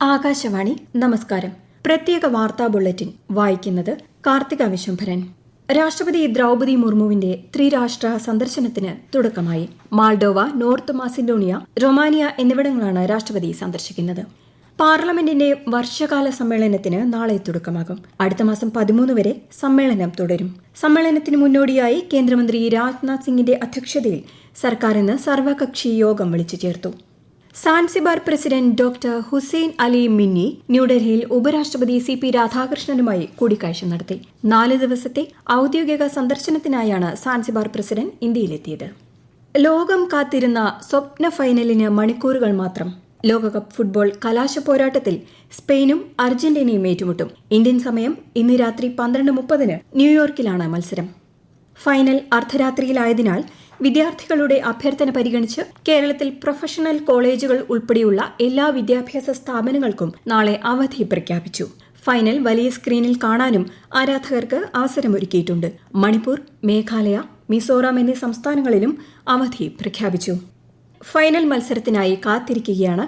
ആകാശവാണി നമസ്കാരം. പ്രത്യേക വാർത്താ ബുള്ളറ്റിൻ വായിക്കുന്നത് കാർത്തിക വിശംഭരൻ. രാഷ്ട്രപതി ദ്രൗപദി മുർമുവിന്റെ ത്രിരാഷ്ട്ര സന്ദർശനത്തിന് തുടക്കമായി. മാൾഡോവ, നോർത്ത് മാസിഡോണിയ, റൊമാനിയ എന്നിവിടങ്ങളാണ് രാഷ്ട്രപതി സന്ദർശിക്കുന്നത്. പാർലമെന്റിന്റെ വർഷകാല സമ്മേളനത്തിന് നാളെ തുടക്കമാകും. അടുത്ത മാസം 13 വരെ സമ്മേളനം തുടരും. സമ്മേളനത്തിന് മുന്നോടിയായി കേന്ദ്രമന്ത്രി രാജ്നാഥ് സിംഗിന്റെ അധ്യക്ഷതയിൽ സർക്കാർ ഇന്ന് സർവകക്ഷി യോഗം വിളിച്ചു ചേർത്തു. Zanzibar president doctor Hussein Ali Mwinyi ന്യൂഡൽഹിയിൽ ഉപരാഷ്ട്രപതി CP രാധാകൃഷ്ണനുമായി കൂടിക്കാഴ്ച നടത്തി. 4 ദിവസത്തെ ഔദ്യോഗിക സന്ദർശനത്തിനായാണ് സാൻസിബാർ പ്രസിഡന്റ് ഇന്ത്യയിലെത്തിയത്. ലോകം കാത്തിരുന്ന സ്വപ്ന ഫൈനലിന് മണിക്കൂറുകൾ മാത്രം. ലോകകപ്പ് ഫുട്ബോൾ കലാശ പോരാട്ടത്തിൽ സ്പെയിനും അർജന്റീനയും ഏറ്റുമുട്ടും. ഇന്ത്യൻ സമയം ഇന്ന് രാത്രി 12:30 ന്യൂയോർക്കിലാണ് മത്സരം. ഫൈനൽ അർദ്ധരാത്രിയിലായതിനാൽ വിദ്യാർത്ഥികളുടെ അഭ്യർത്ഥന പരിഗണിച്ച് കേരളത്തിൽ പ്രൊഫഷണൽ കോളേജുകൾ ഉൾപ്പെടെയുള്ള എല്ലാ വിദ്യാഭ്യാസ സ്ഥാപനങ്ങൾക്കും നാളെ അവധി പ്രഖ്യാപിച്ചു. ഫൈനൽ വലിയ സ്ക്രീനിൽ കാണാനും ആരാധകർക്ക് അവസരമൊരുക്കിയിട്ടുണ്ട്. മണിപ്പൂർ, മേഘാലയ, മിസോറാം എന്നീ സംസ്ഥാനങ്ങളിലും അവധി പ്രഖ്യാപിച്ചു. ഫൈനൽ മത്സരത്തിനായി കാത്തിരിക്കുകയാണ്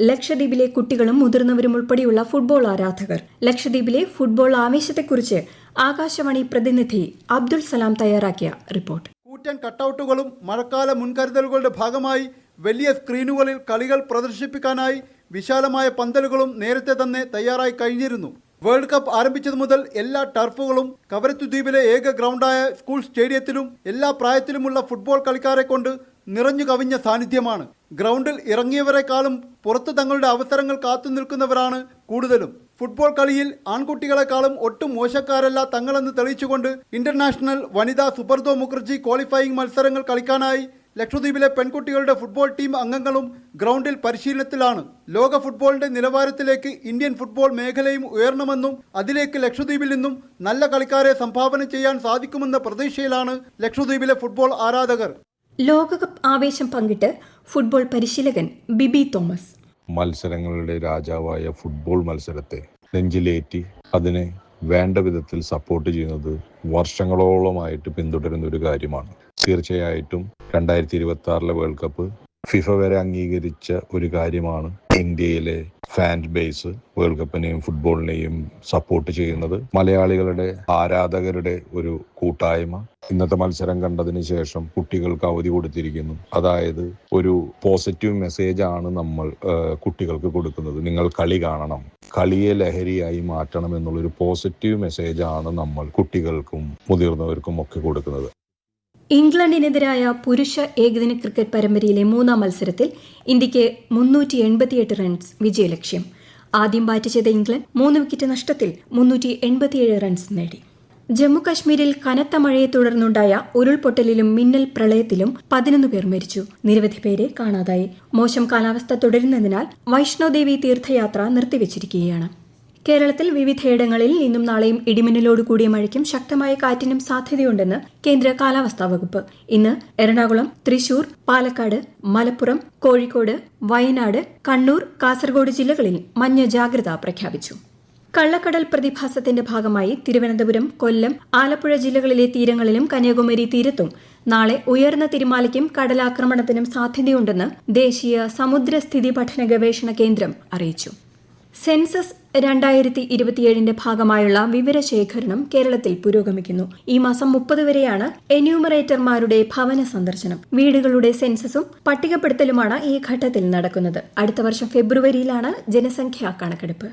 ലക്ഷദ്വീപിലെ കുട്ടികളും മുതിർന്നവരും ഉൾപ്പെടെയുള്ള ഫുട്ബോൾ ആരാധകർ. ലക്ഷദ്വീപിലെ ഫുട്ബോൾ ആവേശത്തെക്കുറിച്ച് ആകാശവാണി പ്രതിനിധി അബ്ദുൾ സലാം തയ്യാറാക്കിയ റിപ്പോർട്ട്. കൂറ്റൻ കട്ടൌട്ടുകളും മഴക്കാല മുൻകരുതലുകളുടെ ഭാഗമായി വലിയ സ്ക്രീനുകളിൽ കളികൾ പ്രദർശിപ്പിക്കാനായി വിശാലമായ പന്തലുകളും നേരത്തെ തന്നെ തയ്യാറായി കഴിഞ്ഞിരുന്നു. വേൾഡ് കപ്പ് ആരംഭിച്ചതു മുതൽ എല്ലാ ടർഫുകളും കവരത്തു ദ്വീപിലെ ഏക ഗ്രൗണ്ടായ സ്കൂൾ സ്റ്റേഡിയത്തിലും എല്ലാ പ്രായത്തിലുമുള്ള ഫുട്ബോൾ കളിക്കാരെ കൊണ്ട് നിറഞ്ഞു കവിഞ്ഞ സാന്നിധ്യമാണ്. ഗ്രൗണ്ടിൽ ഇറങ്ങിയവരെക്കാളും പുറത്ത് തങ്ങളുടെ അവസരങ്ങൾ കാത്തു നിൽക്കുന്നവരാണ് കൂടുതലും. ഫുട്ബോൾ കളിയിൽ ആൺകുട്ടികളെക്കാളും ഒട്ടും മോശക്കാരല്ല തങ്ങളെന്ന് തെളിയിച്ചുകൊണ്ട് ഇന്റർനാഷണൽ വനിതാ സുബ്രതോ മുഖർജി ക്വാളിഫയിംഗ് മത്സരങ്ങൾ കളിക്കാനായി ലക്ഷദ്വീപിലെ പെൺകുട്ടികളുടെ ഫുട്ബോൾ ടീം അംഗങ്ങളും ഗ്രൗണ്ടിൽ പരിശീലനത്തിലാണ്. ലോക ഫുട്ബോളിന്റെ നിലവാരത്തിലേക്ക് ഇന്ത്യൻ ഫുട്ബോൾ മേഖലയും ഉയരണമെന്നും അതിലേക്ക് ലക്ഷദ്വീപിൽ നിന്നും നല്ല കളിക്കാരെ സംഭാവന ചെയ്യാൻ സാധിക്കുമെന്ന പ്രതീക്ഷയിലാണ് ലക്ഷദ്വീപിലെ ഫുട്ബോൾ ആരാധകർ. ലോകകപ്പ് ആവേശം പങ്കിട്ട് ഫുട്ബോൾ പരിശീലകൻ ബിബി തോമസ്. മത്സരങ്ങളുടെ രാജാവായ ഫുട്ബോൾ മത്സരത്തെ നെഞ്ചിലേറ്റി അതിനെ വേണ്ട വിധത്തിൽ സപ്പോർട്ട് ചെയ്യുന്നത് വർഷങ്ങളോളമായിട്ട് പിന്തുടരുന്ന ഒരു കാര്യമാണ്. തീർച്ചയായിട്ടും 2026 വേൾഡ് കപ്പ് ഫിഫ വരെ അംഗീകരിച്ച ഒരു കാര്യമാണ്. ഇന്ത്യയിലെ ഫാൻ ബേസ് വേൾഡ് കപ്പിനെയും ഫുട്ബോളിനെയും സപ്പോർട്ട് ചെയ്യുന്നത്. മലയാളികളുടെ ആരാധകരുടെ ഒരു കൂട്ടായ്മ ഇന്നത്തെ മത്സരം കണ്ടതിന് ശേഷം കുട്ടികൾക്ക് അവധി കൊടുത്തിരിക്കുന്നു. അതായത് ഒരു പോസിറ്റീവ് മെസ്സേജ് ആണ് നമ്മൾ കുട്ടികൾക്ക് കൊടുക്കുന്നത്. നിങ്ങൾ കളി കാണണം, കളിയെ ലഹരിയായി മാറ്റണം എന്നുള്ളൊരു പോസിറ്റീവ് മെസ്സേജ് ആണ് നമ്മൾ കുട്ടികൾക്കും മുതിർന്നവർക്കും ഒക്കെ കൊടുക്കുന്നത്. ഇംഗ്ലണ്ടിനെതിരായ പുരുഷ ഏകദിന ക്രിക്കറ്റ് പരമ്പരയിലെ 3ാം മത്സരത്തിൽ ഇന്ത്യക്ക് 388 റൺസ് വിജയലക്ഷ്യം. ആദ്യം ബാറ്റ് ചെയ്ത ഇംഗ്ലണ്ട് 3 വിക്കറ്റ് നഷ്ടത്തിൽ 387 റൺസ് നേടി. ജമ്മുകശ്മീരിൽ കനത്ത മഴയെ തുടർന്നുണ്ടായ ഉരുൾപൊട്ടലിലും മിന്നൽ പ്രളയത്തിലും 11 പേർ മരിച്ചു. നിരവധി പേരെ കാണാതായി. മോശം കാലാവസ്ഥ തുടരുന്നതിനാൽ വൈഷ്ണോദേവി തീർത്ഥയാത്ര നിർത്തിവച്ചിരിക്കുകയാണ്. കേരളത്തിൽ വിവിധയിടങ്ങളിൽ ഇന്നും നാളെയും ഇടിമിന്നലോട് കൂടിയ മഴയ്ക്കും ശക്തമായ കാറ്റിനും സാധ്യതയുണ്ടെന്ന് കേന്ദ്ര കാലാവസ്ഥാ വകുപ്പ്. ഇന്ന് എറണാകുളം, തൃശൂർ, പാലക്കാട്, മലപ്പുറം, കോഴിക്കോട്, വയനാട്, കണ്ണൂർ, കാസർഗോഡ് ജില്ലകളിൽ മഞ്ഞ ജാഗ്രത പ്രഖ്യാപിച്ചു. കള്ളക്കടൽ പ്രതിഭാസത്തിന്റെ ഭാഗമായി തിരുവനന്തപുരം, കൊല്ലം, ആലപ്പുഴ ജില്ലകളിലെ തീരങ്ങളിലും കന്യാകുമാരി തീരത്തും നാളെ ഉയർന്ന തിരമാലയ്ക്കും കടലാക്രമണത്തിനും സാധ്യതയുണ്ടെന്ന് ദേശീയ സമുദ്രസ്ഥിതി പഠന ഗവേഷണ കേന്ദ്രം അറിയിച്ചു. സെൻസസ് 2027ന്റെ ഭാഗമായുള്ള വിവരശേഖരണം കേരളത്തിൽ പുരോഗമിക്കുന്നു. ഈ മാസം 30 വരെയാണ് എന്യൂമറേറ്റർമാരുടെ ഭവന സന്ദർശനം. വീടുകളുടെ സെൻസസും പട്ടികപ്പെടുത്തലുമാണ് ഈ ഘട്ടത്തിൽ നടക്കുന്നത്. അടുത്ത വർഷം ഫെബ്രുവരിയിലാണ് ജനസംഖ്യാ കണക്കെടുപ്പ്.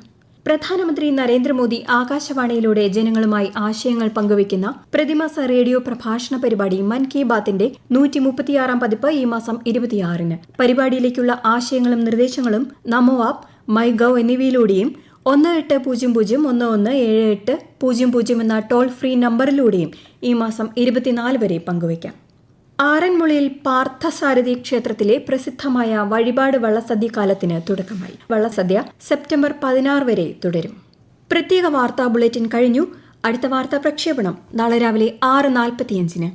പ്രധാനമന്ത്രി നരേന്ദ്രമോദി ആകാശവാണിയിലൂടെ ജനങ്ങളുമായി ആശയങ്ങൾ പങ്കുവയ്ക്കുന്ന പ്രതിമാസ റേഡിയോ പ്രഭാഷണ പരിപാടി മൻ കി ബാത്തിന്റെ 136ാം പതിപ്പ് ഈ മാസം 26-ന്. പരിപാടിയിലേക്കുള്ള ആശയങ്ങളും നിർദ്ദേശങ്ങളും നമോ ആപ്പ്, മൈ ഗവ് എന്നിവയിലൂടെയും 1801178000 എന്ന ടോൾ ഫ്രീ നമ്പറിലൂടെയും ഈ മാസം 24 വരെ പങ്കുവയ്ക്കാം. ആറന്മുളയിൽ പാർത്ഥസാരഥി ക്ഷേത്രത്തിലെ പ്രസിദ്ധമായ വഴിപാട് വള്ളസദ്യ കാലത്തിന് തുടക്കമായി. വള്ളസദ്യ സെപ്റ്റംബർ 16 വരെ തുടരും. പ്രത്യേക വാർത്താ ബുള്ളറ്റിൻ കഴിഞ്ഞു. അടുത്ത വാർത്താ പ്രക്ഷേപണം നാളെ രാവിലെ 6:45-ന്.